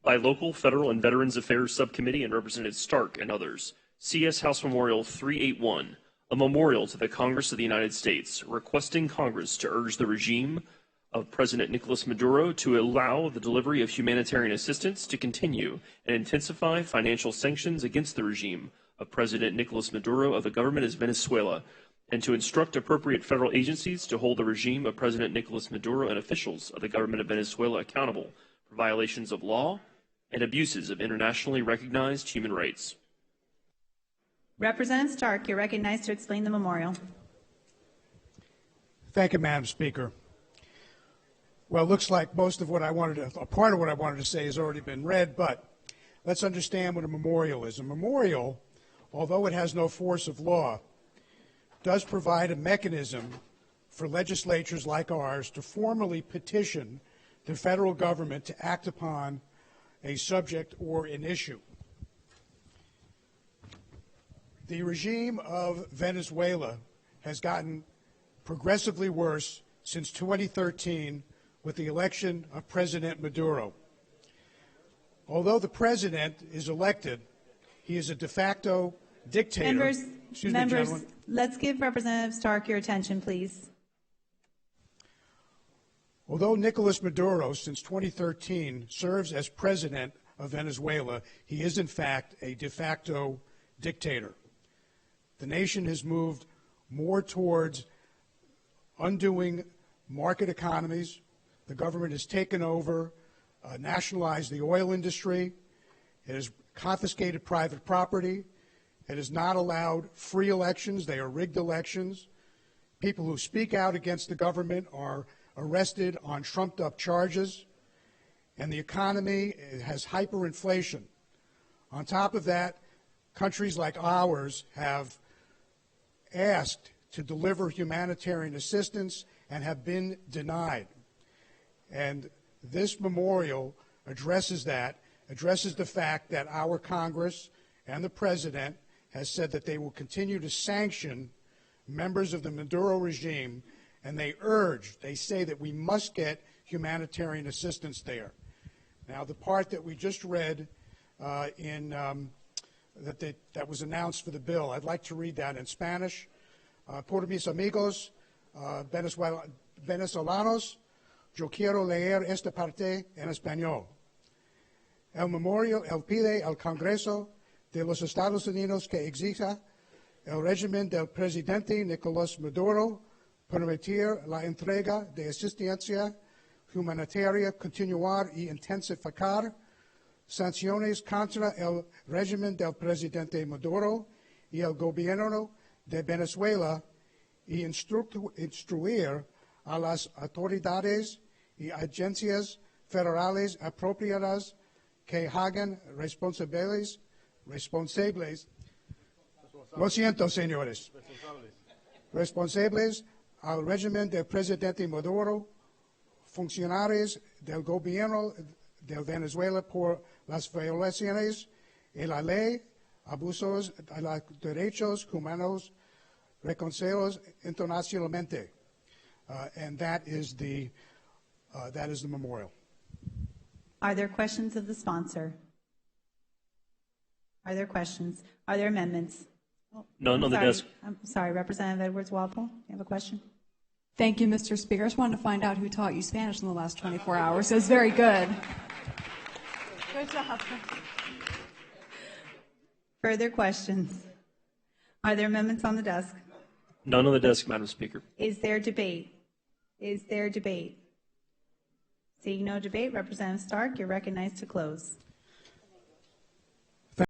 by Local, Federal, and Veterans Affairs Subcommittee and Representative Stark and others. CS House Memorial 381, a memorial to the Congress of the United States, requesting Congress to urge the regime of President Nicolas Maduro to allow the delivery of humanitarian assistance to continue and intensify financial sanctions against the regime of President Nicolas Maduro of the government of Venezuela, and to instruct appropriate federal agencies to hold the regime of President Nicolas Maduro and officials of the government of Venezuela accountable for violations of law and abuses of internationally recognized human rights. Representative Stark, you're recognized to explain the memorial. Thank you, Madam Speaker. Well, it looks like most of what I wanted to, a part of what I wanted to say has already been read, but let's understand what a memorial is. A memorial, although it has no force of law, does provide a mechanism for legislatures like ours to formally petition the federal government to act upon a subject or an issue. The regime of Venezuela has gotten progressively worse since 2013 with the election of President Maduro. Although the president is elected, he is a de facto dictator. Members, let's give Representative Stark your attention, please. Although Nicolas Maduro, since 2013, serves as president of Venezuela, he is in fact a de facto dictator. The nation has moved more towards undoing market economies. The government has taken over, nationalized the oil industry. It has confiscated private property. It has not allowed free elections. They are rigged elections. People who speak out against the government are arrested on trumped-up charges. And the economy has hyperinflation. On top of that, countries like ours have asked to deliver humanitarian assistance and have been denied. And this memorial addresses that, addresses the fact that our Congress and the President has said that they will continue to sanction members of the Maduro regime, and they say that we must get humanitarian assistance there. Now, the part that we just read that was announced for the bill, I'd like to read that in Spanish. Por mis amigos venezolanos, yo quiero leer esta parte en español. El memorial pide al Congreso de los Estados Unidos que exija el régimen del presidente Nicolas Maduro permitir la entrega de asistencia humanitaria, continuar y intensificar sanciones contra el régimen del presidente Maduro y el gobierno de Venezuela y instruir a las autoridades y agencias federales apropiadas que hagan responsables, lo siento, señores, responsables al régimen del presidente Maduro, funcionarios del gobierno de Venezuela por las violaciones en la ley, abusos de los derechos humanos reconocidos internacionalmente. And that is the memorial. Are there questions of the sponsor? Are there questions? Are there amendments? None on the desk. I'm sorry, Representative Edwards-Walpole, you have a question? Thank you, Mr. Speaker. I just wanted to find out who taught you Spanish in the last 24 hours. It was very good. Good job. Further questions? Are there amendments on the desk? None on the desk, Madam Speaker. Is there debate? Is there debate? Seeing no debate, Representative Stark, you're recognized to close.